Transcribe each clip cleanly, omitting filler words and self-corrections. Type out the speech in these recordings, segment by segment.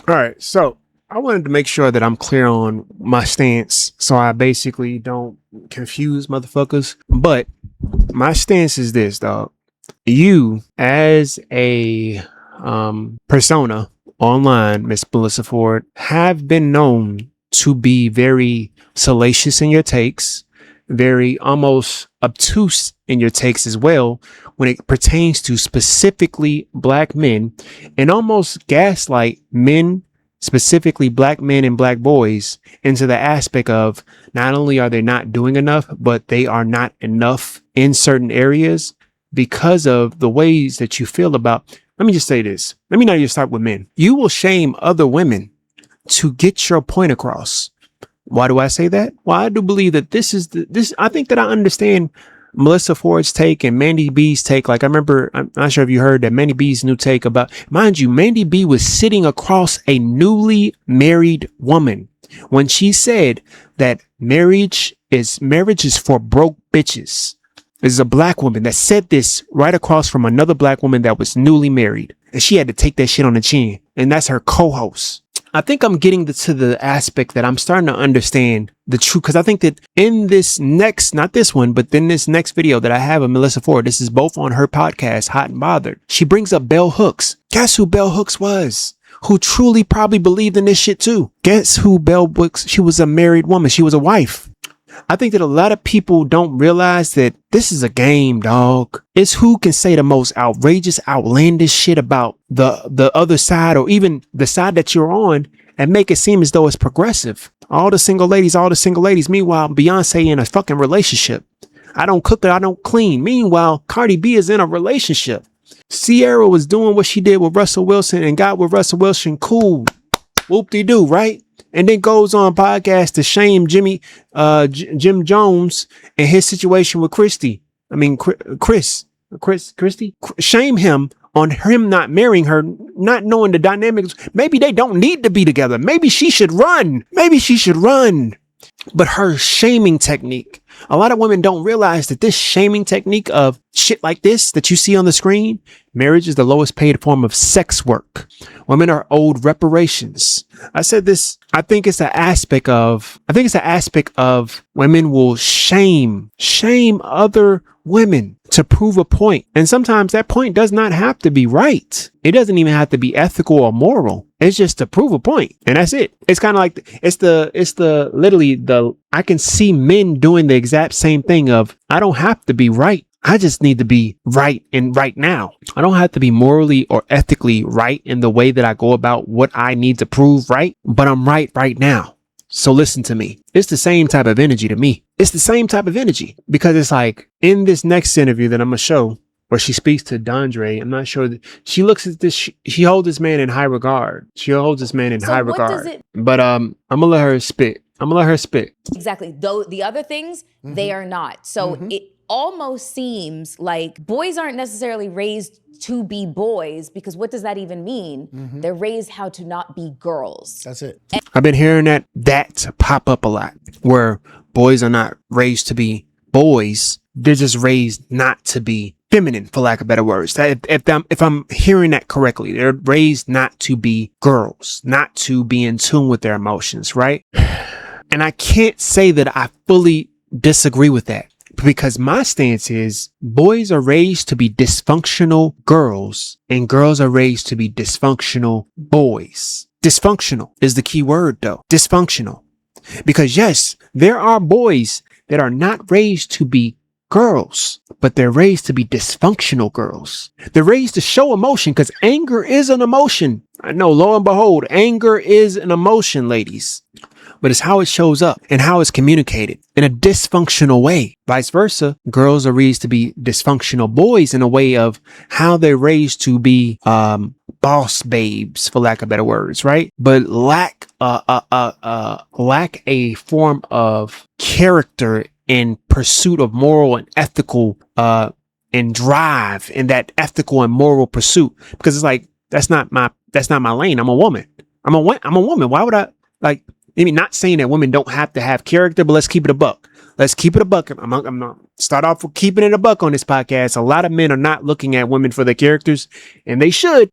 All right. So I wanted to make sure that I'm clear on my stance so I basically don't confuse motherfuckers. But my stance is this, dog. You, as a persona online, Miss Melyssa Ford, have been known to be very salacious in your takes, very almost obtuse in your takes as well when it pertains to specifically black men, and almost gaslight men, specifically black men and black boys, into the aspect of not only are they not doing enough, but they are not enough in certain areas because of the ways that you feel about. Let me just say this. Let me not even start with men. You will shame other women to get your point across. Why do I say that? Well, I do believe that this. I think that I understand Melyssa Ford's take and Mandy B's take. Like, I remember, I'm not sure if you heard that Mandy B's new take about, mind you, Mandy B was sitting across a newly married woman when she said that marriage is for broke bitches. This is a black woman that said this right across from another black woman that was newly married. And she had to take that shit on the chin. And that's her co-host. I think I'm getting to the aspect that I'm starting to understand the truth. Because I think that in this next, not this one, but in this next video that I have of Melyssa Ford, this is both on her podcast, Hot and Bothered. She brings up Bell Hooks. Guess who Bell Hooks was? Who truly probably believed in this shit too. Guess who Bell Hooks? She was a married woman. She was a wife. I think that a lot of people don't realize that this is a game, dog. It's who can say the most outrageous, outlandish shit about the other side, or even the side that you're on, and make it seem as though it's progressive. All the single ladies. Meanwhile, Beyonce in a fucking relationship. I don't cook it, I don't clean. Meanwhile, Cardi B is in a relationship. Sierra was doing what she did with Russell Wilson and got with Russell Wilson. Cool. Whoop-de-doo, right? And then goes on podcast to shame Jim Jones and his situation with Christy. Shame him on him not marrying her, not knowing the dynamics. Maybe they don't need to be together. Maybe she should run. But her shaming technique, a lot of women don't realize that this shaming technique of shit like this that you see on the screen, marriage is the lowest paid form of sex work. Women are owed reparations. I said this, I think it's an aspect of women will shame other women to prove a point. And sometimes that point does not have to be right. It doesn't even have to be ethical or moral. It's just to prove a point. And that's it. It's kind of like, I can see men doing the exact same thing of, I don't have to be right. I just need to be right and right now. I don't have to be morally or ethically right in the way that I go about what I need to prove right, but I'm right now. So listen to me. It's the same type of energy to me. It's the same type of energy because it's like in this next interview that I'm going to show where she speaks to Dondre, I'm not sure that she looks at this. She holds this man in high regard. But I'm going to let her spit. Exactly. Though the other things, they are not. So it almost seems like boys aren't necessarily raised to be boys, because what does that even mean? They're raised how to not be girls. That's it. I've been hearing that pop up a lot, where boys are not raised to be boys. They're just raised not to be feminine, for lack of better words. If I'm hearing that correctly, they're raised not to be girls, not to be in tune with their emotions, right? And I can't say that I fully disagree with that, because my stance is boys are raised to be dysfunctional girls and girls are raised to be dysfunctional boys. Dysfunctional is the key word though. Dysfunctional. Because yes, there are boys that are not raised to be girls, but they're raised to be dysfunctional girls. They're raised to show emotion, because anger is an emotion. I know, lo and behold, anger is an emotion, ladies. But it's how it shows up and how it's communicated in a dysfunctional way. Vice versa, girls are raised to be dysfunctional boys in a way of how they're raised to be boss babes, for lack of better words, right? But lack a form of character in pursuit of moral and ethical and drive in that ethical and moral pursuit. Because it's like, that's not my lane. I'm a woman. Why would I like? I mean, not saying that women don't have to have character, but let's keep it a buck. I'm not start off with keeping it a buck on this podcast. A lot of men are not looking at women for their characters, and they should.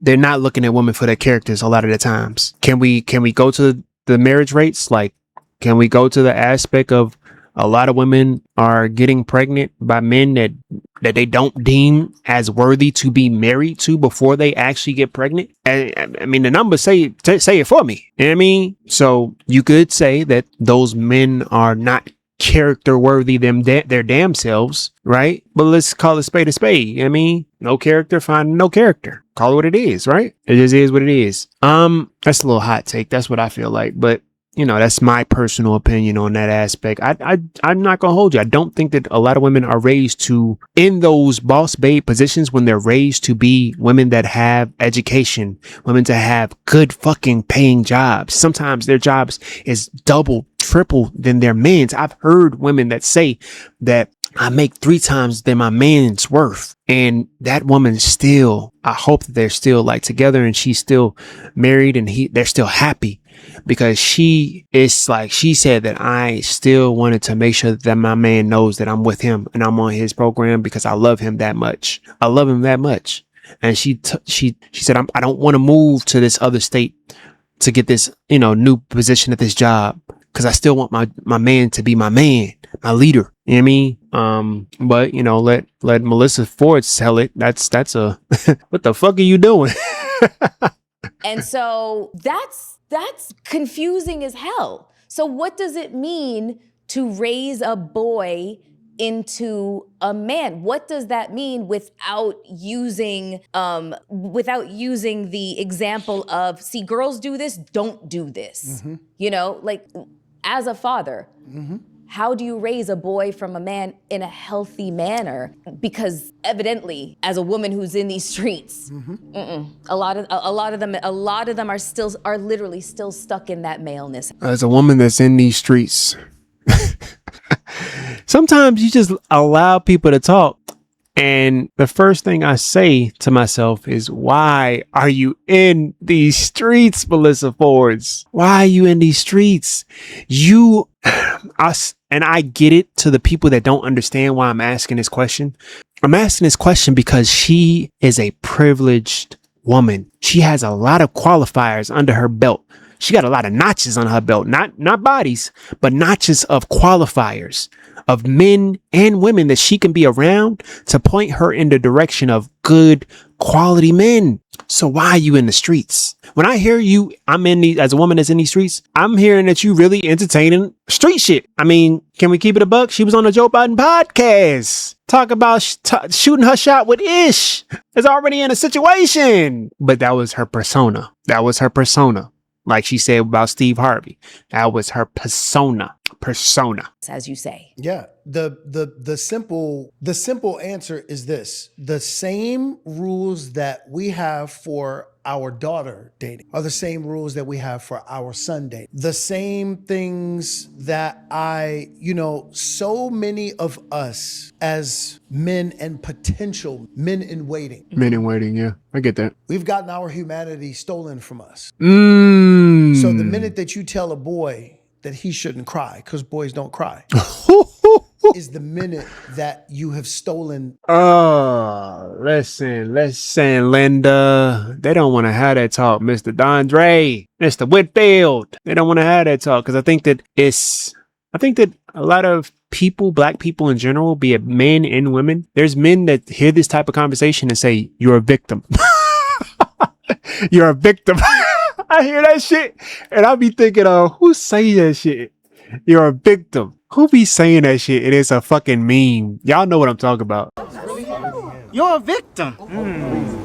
they're not looking at women for their characters a lot of the times. Can we go to the marriage rates? Like, can we go to the aspect of a lot of women are getting pregnant by men that they don't deem as worthy to be married to before they actually get pregnant? I mean, the numbers say it for me. You know what I mean? So you could say that those men are not character worthy their damn selves, right? But let's call a spade a spade. You know what I mean? No character, find no character. Call it what it is, right? It just is what it is. That's a little hot take. That's what I feel like. But you know, that's my personal opinion on that aspect. I'm not gonna hold you. I don't think that a lot of women are raised to, in those boss babe positions, when they're raised to be women that have education, women to have good fucking paying jobs. Sometimes their jobs is double, triple than their men's. I've heard women that say that I make 3 times than my man's worth. And that woman still, I hope that they're still like together and she's still married and they're still happy. Because she said that I still wanted to make sure that my man knows that I'm with him and I'm on his program because I love him that much. I love him that much. And she said, I don't want to move to this other state to get this, new position at this job. Cause I still want my man to be my man, my leader. You know what I mean? But let Melyssa Ford tell it. That's a, what the fuck are you doing? And so that's confusing as hell. So what does it mean to raise a boy into a man? What does that mean without using the example of, see, girls do this, don't do this. Mm-hmm. Like as a father, mm-hmm. How do you raise a boy from a man in a healthy manner? Because evidently, as a woman who's in these streets, mm-hmm. a lot of them are literally still stuck in that maleness. As a woman that's in these streets, sometimes you just allow people to talk. And the first thing I say to myself is, why are you in these streets, Melyssa Fords? Why are you in these streets? And I get it, to the people that don't understand why I'm asking this question. I'm asking this question because she is a privileged woman. She has a lot of qualifiers under her belt. She got a lot of notches on her belt, not bodies, but notches of qualifiers of men and women that she can be around to point her in the direction of good quality men. So why are you in the streets? When I hear you, as a woman that's in these streets, I'm hearing that you really entertaining street shit. I mean, can we keep it a buck? She was on the Joe Biden podcast. Talk about shooting her shot with Ish. Is already in a situation. But that was her persona. Like she said about Steve Harvey. That was her persona. As you say. Yeah. The simple answer is this. The same rules that we have for our daughter dating are the same rules that we have for our son dating. The same things that so many of us as men and potential men in waiting. Men in waiting, yeah. I get that. We've gotten our humanity stolen from us. So the minute that you tell a boy that he shouldn't cry, because boys don't cry, is the minute that you have stolen. Oh, listen, Linda. They don't want to have that talk, Mr. Dondre, Mr. Whitfield. They don't want to have that talk because I think that a lot of people, black people in general, be it men and women, there's men that hear this type of conversation and say, you're a victim. You're a victim. I hear that shit and I be thinking, who say that shit? You're a victim. Who be saying that shit? It is a fucking meme. Y'all know what I'm talking about. You're a victim.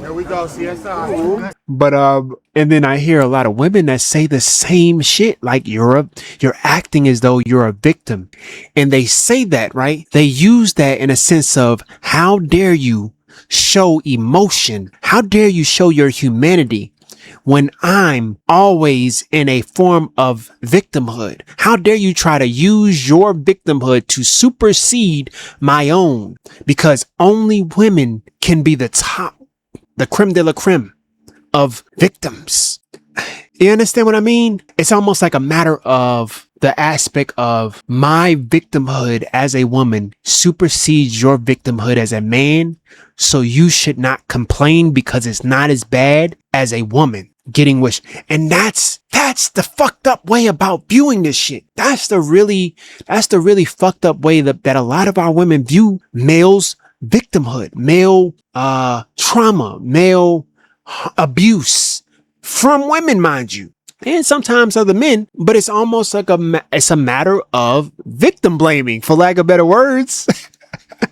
There we go, CSI. But and then I hear a lot of women that say the same shit, like you're acting as though you're a victim. And they say that, right? They use that in a sense of, how dare you show emotion? How dare you show your humanity when I'm always in a form of victimhood? How dare you try to use your victimhood to supersede my own? Because only women can be the creme de la creme of victims. You understand what I mean? It's almost like a matter of the aspect of my victimhood as a woman supersedes your victimhood as a man. So you should not complain because it's not as bad as a woman getting wished. And that's the fucked up way about viewing this shit. That's the really fucked up way that a lot of our women view males' victimhood, male trauma, male abuse from women, mind you, and sometimes other men. But it's almost like it's a matter of victim blaming, for lack of better words.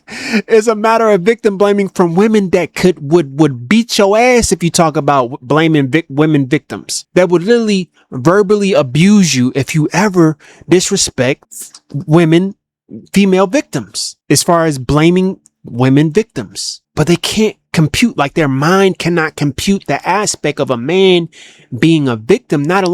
It's a matter of victim blaming from women that would beat your ass if you talk about blaming women victims, that would literally verbally abuse you if you ever disrespect women, female victims, as far as blaming women victims. But they can't compute, like their mind cannot compute the aspect of a man being a victim, not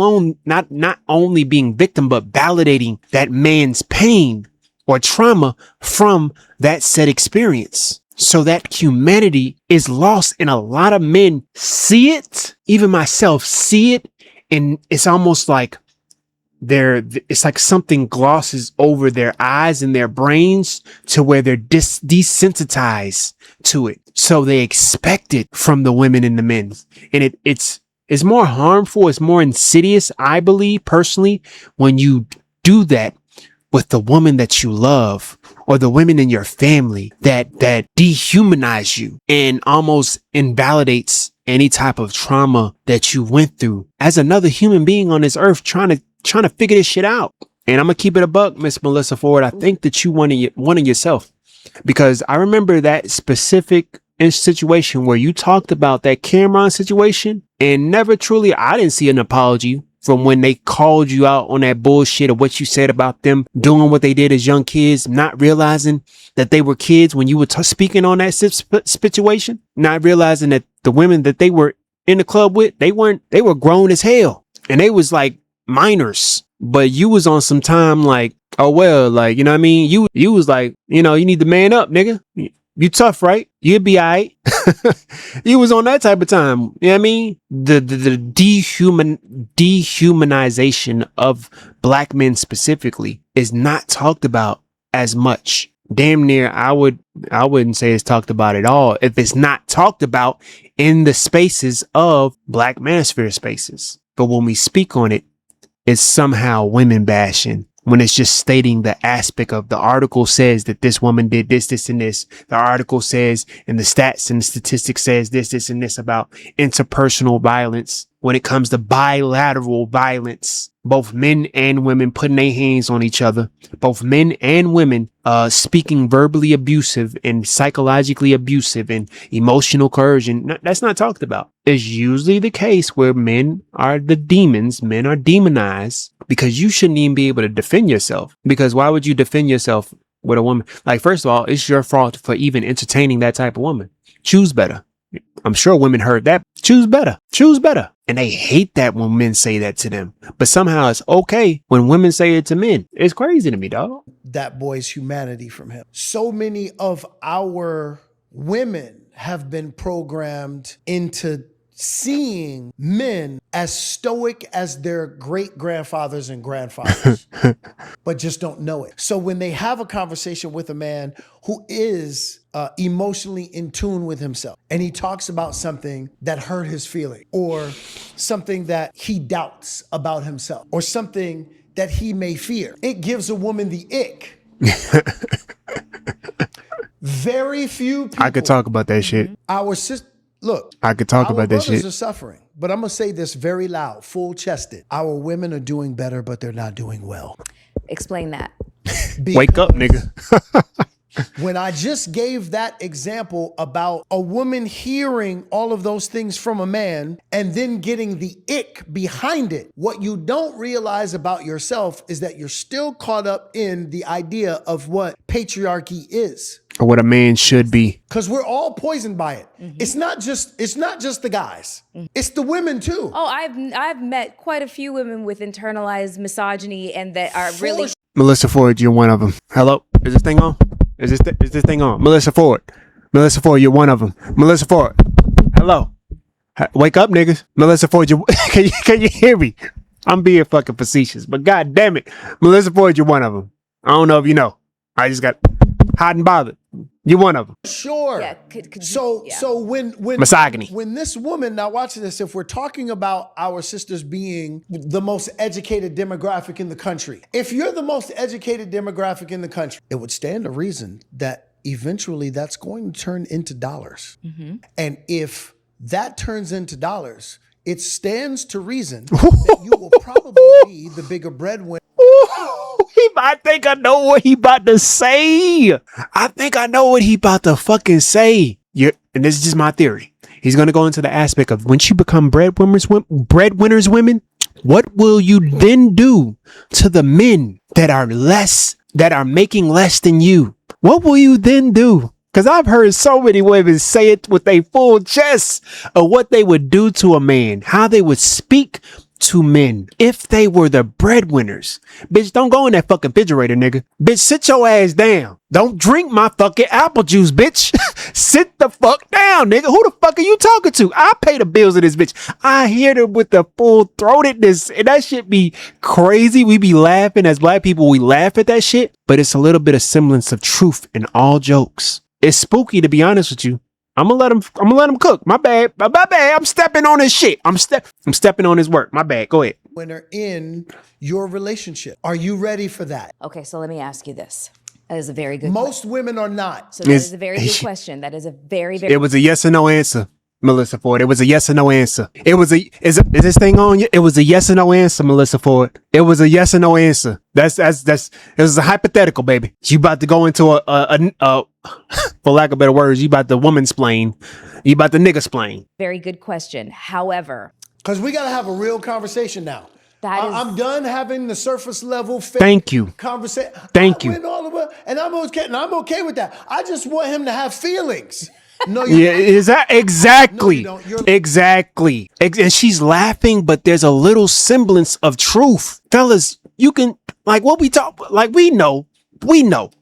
only being victim, but validating that man's pain or trauma from that said experience. So that humanity is lost, and a lot of men see it, even myself see it, and it's almost like it's like something glosses over their eyes and their brains to where they're desensitized to it. So they expect it from the women and the men. And it's more harmful, it's more insidious, I believe personally, when you do that with the woman that you love or the women in your family that dehumanize you and almost invalidates any type of trauma that you went through as another human being on this earth trying to figure this shit out. And I'm gonna keep it a buck, Miss Melyssa Ford. I think that you wanted yourself, because I remember that specific situation where you talked about that Cameron situation, and never truly, I didn't see an apology from when they called you out on that bullshit of what you said about them doing what they did as young kids, not realizing that they were kids when you were speaking on that situation, not realizing that the women that they were in the club with, they were grown as hell and they was like minors, but you was on some time like, oh well, like, you know what I mean? You was like, you know, you need to man up, nigga. You tough, right? You'll be all right. You was on that type of time. You know what I mean? The dehumanization of black men specifically is not talked about as much. Damn near, I wouldn't say it's talked about at all if it's not talked about in the spaces of Black manosphere spaces. But when we speak on it, it's somehow women bashing, when it's just stating the aspect of the article says that this woman did this, this, and this. The article says, and the stats and the statistics says this, this, and this about interpersonal violence. When it comes to bilateral violence, both men and women putting their hands on each other, both men and women speaking verbally abusive and psychologically abusive and emotional coercion, that's not talked about. It's usually the case where men are the demons, men are demonized, because you shouldn't even be able to defend yourself. Because why would you defend yourself with a woman? Like, first of all, it's your fault for even entertaining that type of woman. Choose better. I'm sure women heard that. Choose better. Choose better. And they hate that when men say that to them. But somehow it's okay when women say it to men. It's crazy to me, dog. That boy's humanity from him. So many of our women have been programmed into seeing men as stoic as their great grandfathers and grandfathers, but just don't know it. So when they have a conversation with a man who is emotionally in tune with himself, and he talks about something that hurt his feeling, or something that he doubts about himself, or something that he may fear, it gives a woman the ick. Very few people. I could talk about that shit. Our sister. Look, I could talk about this shit. Our brothers are suffering, but I'm going to say this very loud, full-chested. Our women are doing better, but they're not doing well. Explain that. Wake up, nigga. When I just gave that example about a woman hearing all of those things from a man and then getting the ick behind it, what you don't realize about yourself is that you're still caught up in the idea of what patriarchy is. Or what a man should be. Because we're all poisoned by it. Mm-hmm. It's not just the guys. Mm-hmm. It's the women too. Oh, I've met quite a few women with internalized misogyny and that are really. Melyssa Ford, you're one of them. Hello? Is this thing on? Is this thing on? Melyssa Ford. Melyssa Ford, you're one of them. Melyssa Ford. Hello. Wake up, niggas. Melyssa Ford, can you hear me? I'm being fucking facetious, but god damn it, Melyssa Ford, you're one of them. I don't know if you know. I just got hot and bothered. You're one of them. Sure. Yeah, could So yeah. so when Misogyny. when this woman, now watch this, if we're talking about our sisters being the most educated demographic in the country, if you're the most educated demographic in the country, it would stand to reason that eventually that's going to turn into dollars. And if that turns into dollars, it stands to reason that you will probably be the bigger breadwinner. I think I know what he about to say. I think I know what he about to fucking say. And this is just my theory. He's going to go into the aspect of once you become breadwinners women, what will you then do to the men that are making less than you? What will you then do? Because I've heard so many women say it with a full chest of what they would do to a man, how they would speak to men if they were the breadwinners. Bitch, don't go in that fucking refrigerator, nigga. Bitch, sit your ass down. Don't drink my fucking apple juice, bitch. Sit the fuck down, nigga. Who the fuck are you talking to? I pay the bills of this bitch. I hear them with the full throatedness, and that shit be crazy. We be laughing as black people. We laugh at that shit, but it's a little bit of semblance of truth in all jokes. It's spooky, to be honest with you. I'm gonna let him cook. My bad. I'm stepping on his shit. I'm stepping on his work. My bad. Go ahead. Winner in your relationship. Are you ready for that? Okay, so let me ask you this. That is a very good Most women are not. So that is a very good question. That is a very, very It was a yes or no answer, Melyssa Ford. It was a yes or no answer. Is this thing on you? It was a yes or no answer, Melyssa Ford. It was a yes or no answer. It was a hypothetical, baby. You about to go into a for lack of better words, you about to woman-splain. You about to nigga-splain. very good question. However, Because we got to have a real conversation now. I'm done having the surface level fake Thank you. conversation. Thank you. And I'm okay with that. I just want him to have feelings. No, Yeah, is that exactly? No, you don't. Exactly. And she's laughing, but there's a little semblance of truth. Fellas, you can, like, what we talk, like, we know,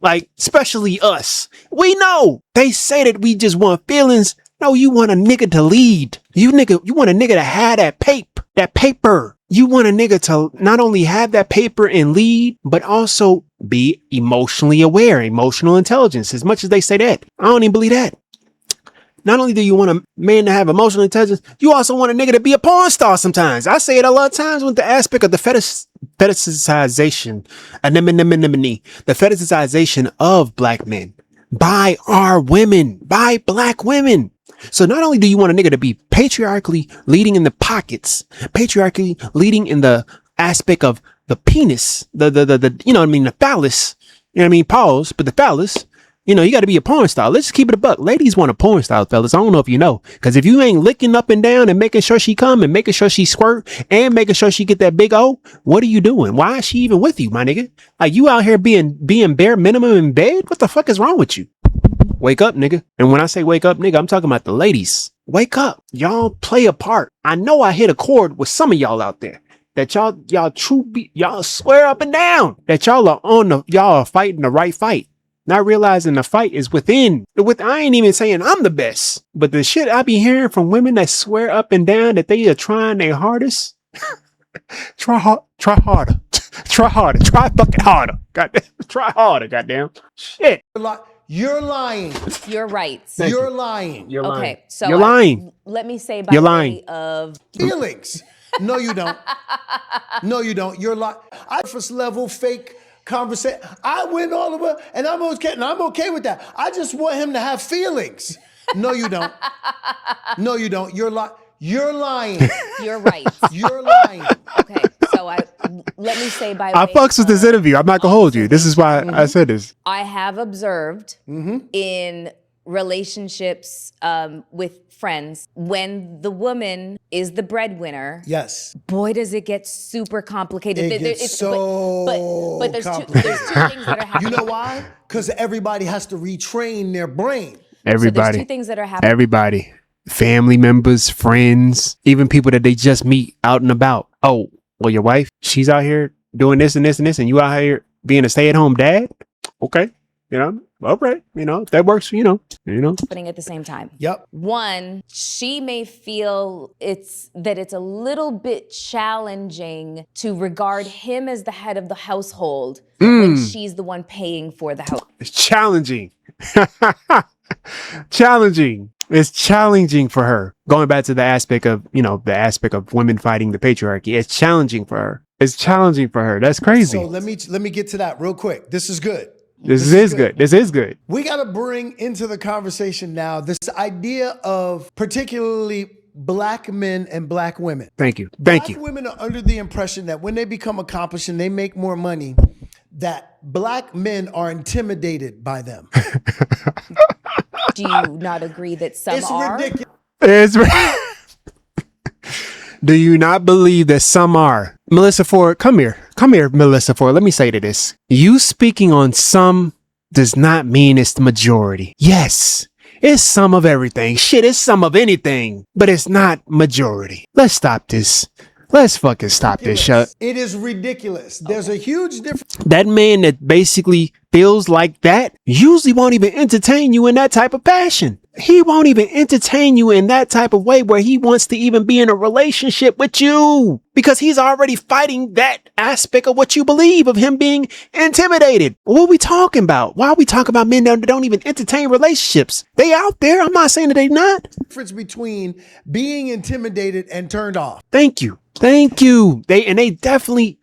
like, especially us. We know. They say that we just want feelings. No, you want a nigga to lead. You want a nigga to have that paper. You want a nigga to not only have that paper and lead, but also be emotionally aware, emotional intelligence. As much as they say that, I don't even believe that. Not only do you want a man to have emotional intelligence, you also want a nigga to be a porn star sometimes. I say it a lot of times with the aspect of the fetishization, the fetishization of black men by our women, by black women. So not only do you want a nigga to be patriarchally leading in the pockets, patriarchally leading in the aspect of the penis, the you know what I mean, the phallus, you know what I mean, pause, but the phallus, you know, you got to be a porn star. Let's keep it a buck. Ladies want a porn star, fellas. I don't know if you know, because if you ain't licking up and down and making sure she come and making sure she squirt and making sure she get that big O, what are you doing? Why is she even with you, my nigga? Like, you out here being bare minimum in bed? What the fuck is wrong with you? Wake up, nigga. And when I say wake up, nigga, I'm talking about the ladies. Wake up. Y'all play a part. I know I hit a chord with some of y'all out there that y'all swear up and down that y'all are fighting the right fight. Not realizing the fight is within. I ain't even saying I'm the best, but the shit I be hearing from women that swear up and down that they are trying their hardest. Try harder. Try fucking harder. Goddamn. Try harder, goddamn. Shit. You're lying. you're right. You're lying. You're lying. Okay, so You're lying. let me say by You're way lying. of Feelings. No, you don't. No, you don't. You're lying. Surface level fake conversation. I went all the way, and I'm okay with that. I just want him to have feelings. No, you don't. No, you don't. You're lying. You're lying. you're right. You're lying. Okay, so let me say by I way fucks with this interview. I'm not gonna hold you. This is why I said this. I have observed in relationships with friends, when the woman is the breadwinner, Yes. boy, does it get super complicated. It gets but there's two complicated. things that are happening. You know why? Because everybody has to retrain their brain. So there's Everybody. two things that are happening. Everybody. Family members, friends, even people that they just meet out and about. Oh, well, your wife, she's out here doing this and this and this, and you out here being a stay-at-home dad? Okay. You know, all right, that works. Happening at the same time. Yep. One, she may feel it's a little bit challenging to regard him as the head of the household when she's the one paying for the house. It's challenging. Challenging. It's challenging for her. Going back to the aspect of women fighting the patriarchy. It's challenging for her. It's challenging for her. That's crazy. So let me get to that real quick. This is good. This is good. This is good. We got to bring into the conversation now this idea of particularly black men and black women. Thank you. Black women are under the impression that when they become accomplished and they make more money, that black men are intimidated by them. Do you not agree that some It's are? ridiculous. Do you not believe that some are? Melyssa Ford, come here. Come here, Melyssa Ford. Let me say to this. You speaking on some does not mean it's the majority. Yes, it's some of everything. Shit, it's some of anything, but it's not majority. Let's stop this. Let's fucking stop this shit. It is ridiculous. There's a huge difference. That man that basically feels like that usually won't even entertain you in that type of passion. He won't even entertain you in that type of way where he wants to even be in a relationship with you because he's already fighting that aspect of what you believe of him being intimidated. What are we talking about? Why are we talking about men that don't even entertain relationships? They out there. I'm not saying that they not. Difference between being intimidated and turned off. Thank you. Thank you. They definitely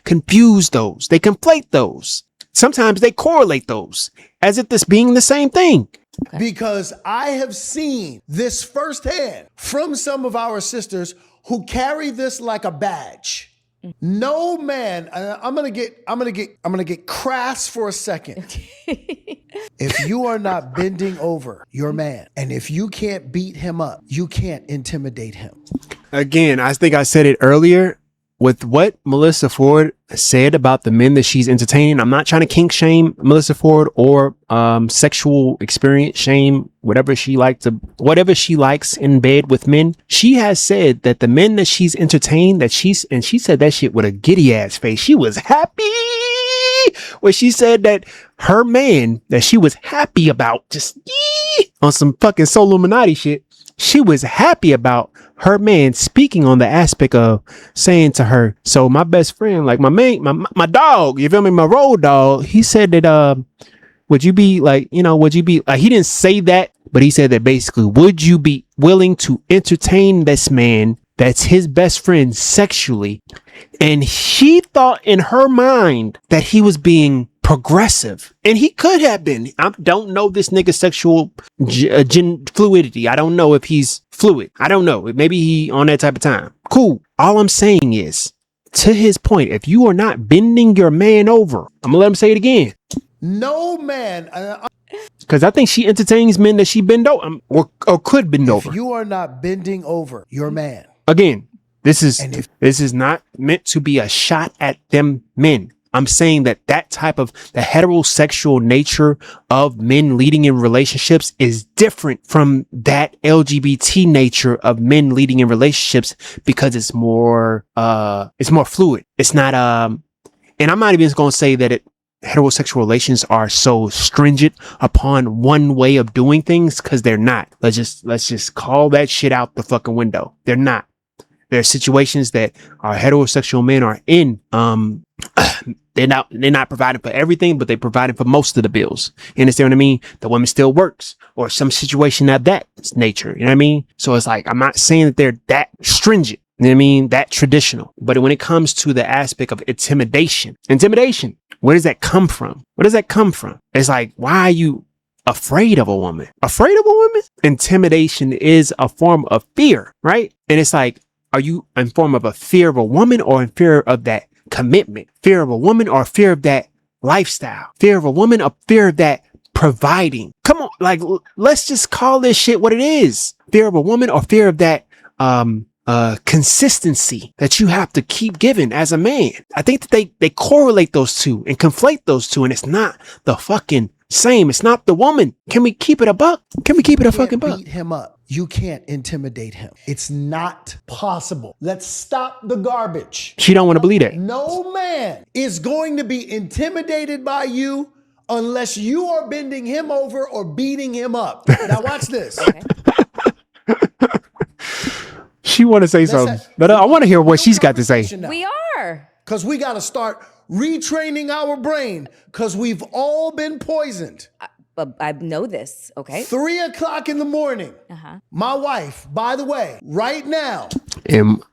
confuse those. They conflate those. Sometimes they correlate those as if this being the same thing. Okay. Because I have seen this firsthand from some of our sisters who carry this like a badge. No man, I'm gonna get crass for a second. If you are not bending over your man, and if you can't beat him up, you can't intimidate him. Again, I think I said it earlier. With what Melyssa Ford said about the men that she's entertaining, I'm not trying to kink shame Melyssa Ford or sexual experience shame, whatever she likes in bed with men. She has said that the men that she's entertained, she said that shit with a giddy ass face. She was happy when she said that her man that she was happy about, just on some fucking Soul Illuminati shit. She was happy about her man speaking on the aspect of saying to her, so my best friend, like my dog, you feel me? My road dog. He said that, would you be like, he didn't say that, but he said that basically, would you be willing to entertain this man that's his best friend sexually? And she thought in her mind that he was being progressive, and he could have been. I don't know this nigga's sexual fluidity. I don't know if he's fluid. I don't know. Maybe he on that type of time. Cool. All I'm saying is, to his point, if you are not bending your man over, I'm gonna let him say it again. No man. Because I think she entertains men that she bend over or could bend over. If you are not bending over your man. Again, this is not meant to be a shot at them men. I'm saying that type of the heterosexual nature of men leading in relationships is different from that LGBT nature of men leading in relationships because it's more fluid. It's not, and I'm not even going to say that heterosexual relations are so stringent upon one way of doing things, because they're not. Let's just call that shit out the fucking window. They're not. There are situations that our heterosexual men are in. They're not providing for everything, but they're providing for most of the bills. You understand what I mean? The woman still works, or some situation of that nature. You know what I mean? So it's like, I'm not saying that they're that stringent. You know what I mean? That traditional. But when it comes to the aspect of intimidation, where does that come from? Where does that come from? It's like, why are you afraid of a woman? Afraid of a woman? Intimidation is a form of fear, right? And it's like, are you in form of a fear of a woman, or in fear of that commitment? Fear of a woman, or fear of that lifestyle? Fear of a woman, or fear of that providing? Come on, like, let's just call this shit what it is. Fear of a woman, or fear of that consistency that you have to keep giving as a man. I think that they correlate those two and conflate those two, and it's not the fucking same. It's not the woman. Can we keep it a buck? Can we keep it a fucking buck? Beat him up. You can't intimidate him. It's not possible. Let's stop the garbage. She don't want to believe that. No man is going to be intimidated by you unless you are bending him over or beating him up. Now watch this. Okay. She want to say something, but I want to hear what she's got to say. We are. Because we got to start retraining our brain because we've all been poisoned. But I know this. Okay. 3 o'clock in the morning. My wife, by the way, right now. And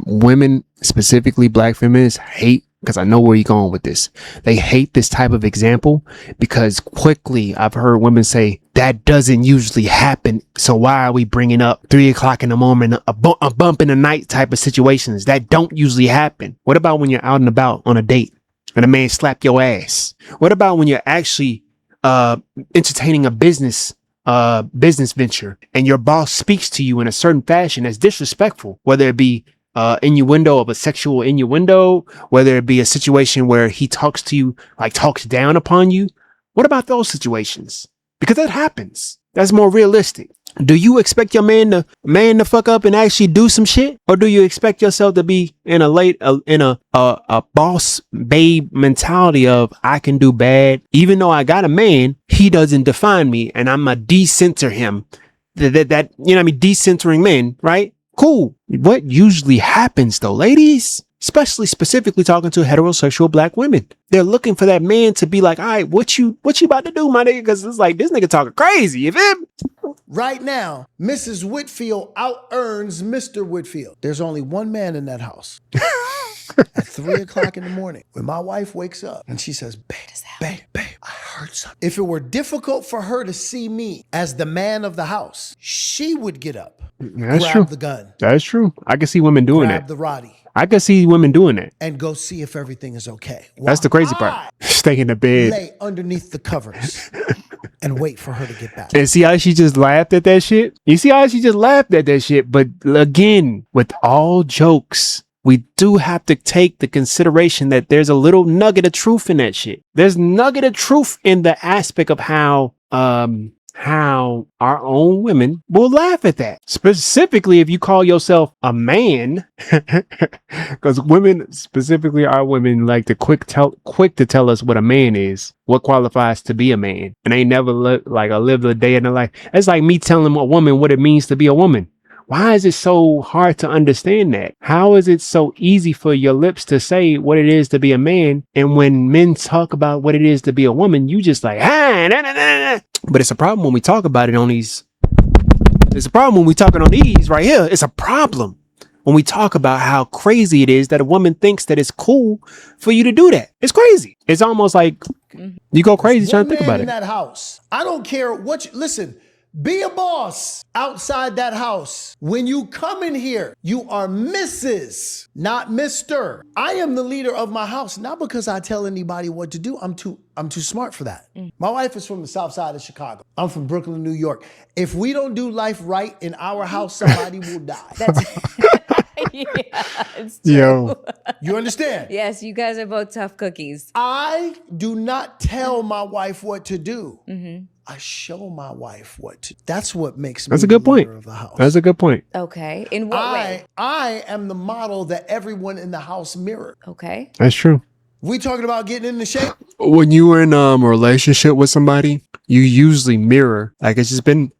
women, specifically black feminists, hate, because I know where you're going with this. They hate this type of example because quickly I've heard women say that doesn't usually happen. So why are we bringing up 3 o'clock in the morning, a bump in the night type of situations that don't usually happen? What about when you're out and about on a date and a man slap your ass? What about when you're actually entertaining a business venture and your boss speaks to you in a certain fashion that's disrespectful, whether it be innuendo of a sexual innuendo, whether it be a situation where he talks to you, like talks down upon you? What about those situations? Because that happens. That's more realistic. Do you expect your man to fuck up and actually do some shit? Or do you expect yourself to be in a boss babe mentality of I can do bad, even though I got a man, he doesn't define me and I'm a decenter him. That you know what I mean, decentering men, right? Cool. What usually happens though, ladies? Especially specifically talking to heterosexual black women. They're looking for that man to be like, all right, what you about to do, my nigga? Because it's like, this nigga talking crazy. You feel me? Right now, Mrs. Whitfield out-earns Mr. Whitfield. There's only one man in that house. At 3 o'clock in the morning, when my wife wakes up and she says, babe, I heard something. If it were difficult for her to see me as the man of the house, she would get up, grab the gun. That's true. I can see women doing grab that. the Roddy. I can see women doing that. And go see if everything is okay. That's the crazy part. Stay in the bed. Lay underneath the covers and wait for her to get back. And see how she just laughed at that shit? You see how she just laughed at that shit? But again, with all jokes, we do have to take the consideration that there's a little nugget of truth in that shit. There's nugget of truth in the aspect of how our own women will laugh at that. Specifically, if you call yourself a man, because women, specifically our women, like to quick to tell us what a man is, what qualifies to be a man, and they never lived a day in their life. It's like me telling a woman what it means to be a woman. Why is it so hard to understand that? How is it so easy for your lips to say what it is to be a man? And when men talk about what it is to be a woman, you just like, ah, nah, nah, nah, nah. But it's a problem when we talk about it on these. It's a problem when we talking on these right here. It's a problem when we talk about how crazy it is that a woman thinks that it's cool for you to do that. It's crazy. It's almost like you go crazy trying to think about it. In that house, I don't care what you listen. Be a boss outside that house. When you come in here, you are Mrs., not Mr. I am the leader of my house, not because I tell anybody what to do. I'm too smart for that. My wife is from the south side of Chicago. I'm from Brooklyn, New York. If we don't do life right in our house, somebody will die. Yeah, it's true. Yo. You understand? Yes, you guys are both tough cookies. I do not tell my wife what to do. I show my wife what to do. That's what makes me That's a good the point. leader of the house. That's a good point. Okay. In what way? I am the model that everyone in the house mirrored. Okay. That's true. We talking about getting into shape? When you were in a relationship with somebody, you usually mirror, like it's been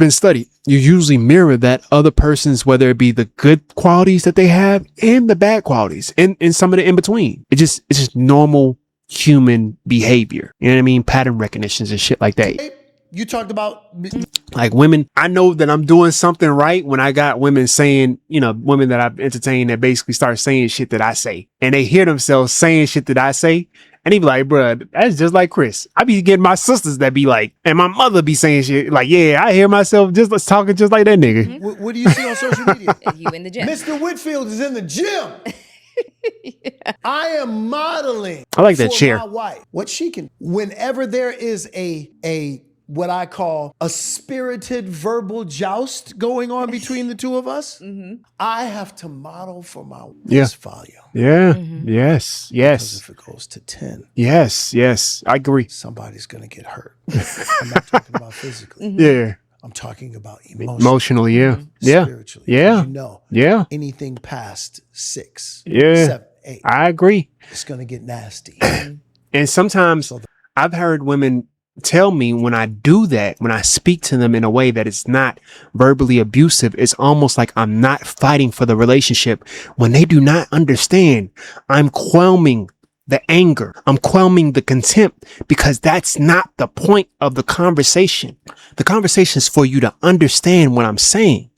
studied. You usually mirror that other person's, whether it be the good qualities that they have and the bad qualities and some of the in between. It's just normal human behavior. You know what I mean? Pattern recognitions and shit like that. You talked about like women. I know that I'm doing something right when I got women saying, women that I've entertained that basically start saying shit that I say, and they hear themselves saying shit that I say. And he be like, bruh, that's just like Chris. I be getting my sisters that be like, and my mother be saying shit like, yeah, I hear myself just talking just like that nigga. What do you see on social media? You in the gym. Mr. Whitfield is in the gym. Yeah. I am modeling. I like that for chair. My wife. What she can. Whenever there is a what I call a spirited verbal joust going on between the two of us, I have to model for my wife's volume. Yeah. Yes. Because if it goes to 10, yes, I agree. Somebody's gonna get hurt. I'm not talking about physically. Yeah. I'm talking about emotionally, yeah. Spiritually. Yeah. Anything past 6, yeah. 7, 8. I agree. It's gonna get nasty. And sometimes I've heard women tell me when I do that, when I speak to them in a way that is not verbally abusive, it's almost like I'm not fighting for the relationship. When they do not understand, I'm quelling the anger. I'm quelling the contempt, because that's not the point of the conversation. The conversation is for you to understand what I'm saying.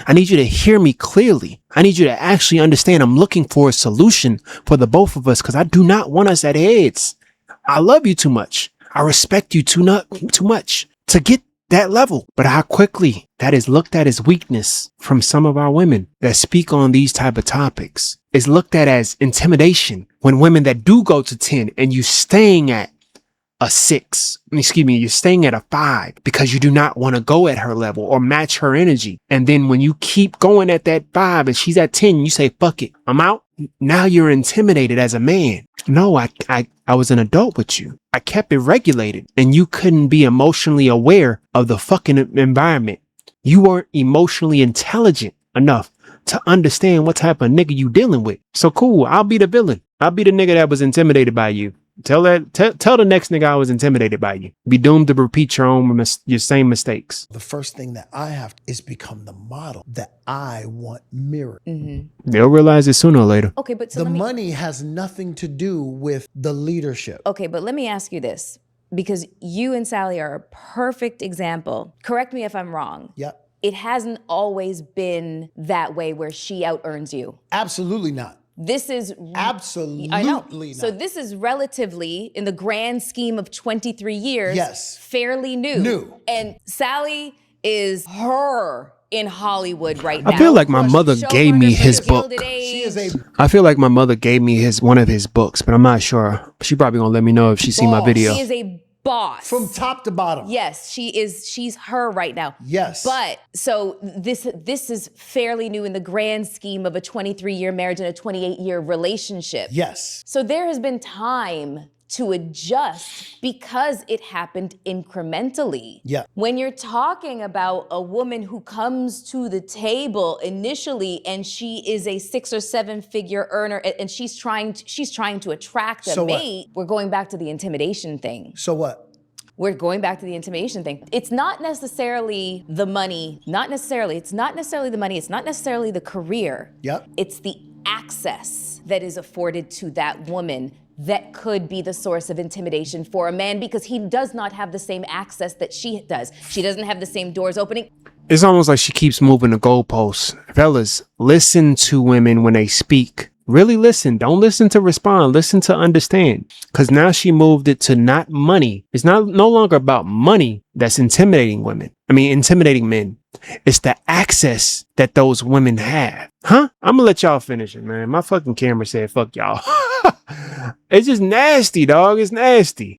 I need you to hear me clearly. I need you to actually understand I'm looking for a solution for the both of us, because I do not want us at heads. I love you too much. I respect you too much to get that level. But how quickly that is looked at as weakness from some of our women that speak on these type of topics is looked at as intimidation, when women that do go to 10 and you staying at a 6, you're staying at a 5 because you do not want to go at her level or match her energy. And then when you keep going at that 5 and she's at 10, you say, fuck it, I'm out. Now you're intimidated as a man. No, I was an adult with you. I kept it regulated, and you couldn't be emotionally aware of the fucking environment. You weren't emotionally intelligent enough to understand what type of nigga you dealing with. So cool, I'll be the villain. I'll be the nigga that was intimidated by you. Tell the next nigga I was intimidated by you. Be doomed to repeat your same mistakes. The first thing that I have is become the model that I want mirrored. They'll realize it sooner or later. Okay, but so The money has nothing to do with the leadership. Okay, but let me ask you this, because you and Sally are a perfect example. Correct me if I'm wrong. Yep. It hasn't always been that way where she out-earns you. Absolutely not. This is Absolutely I know. not. So this is relatively, in the grand scheme of 23 years, Yes. fairly new. New. And Sally is her in Hollywood right now. I feel like my mother gave me his book. She is a I feel like my mother gave me one of his books, but I'm not sure. She probably gonna let me know if she see my Boss. video. She is a boss. from top to bottom. Yes, she's her right now. Yes. But so this is fairly new in the grand scheme of a 23-year marriage and a 28-year relationship. Yes. So there has been time to adjust because it happened incrementally. Yeah. When you're talking about a woman who comes to the table initially and she is a 6 or 7 figure earner and she's trying to attract a So what? mate, we're going back to the intimidation thing. So what? We're going back to the intimidation thing. It's not necessarily the money, It's not necessarily the money, it's not necessarily the career. Yep. It's the access that is afforded to that woman that could be the source of intimidation for a man, because he does not have the same access that she does. She doesn't have the same doors opening. It's almost like she keeps moving the goalposts. Fellas, listen to women when they speak. Really listen. Don't listen to respond. Listen to understand. Because now she moved it to not money. It's no longer about money that's intimidating men. It's the access that those women have. Huh? I'm gonna let y'all finish it, man. My fucking camera said fuck y'all. It's just nasty, dog. It's nasty.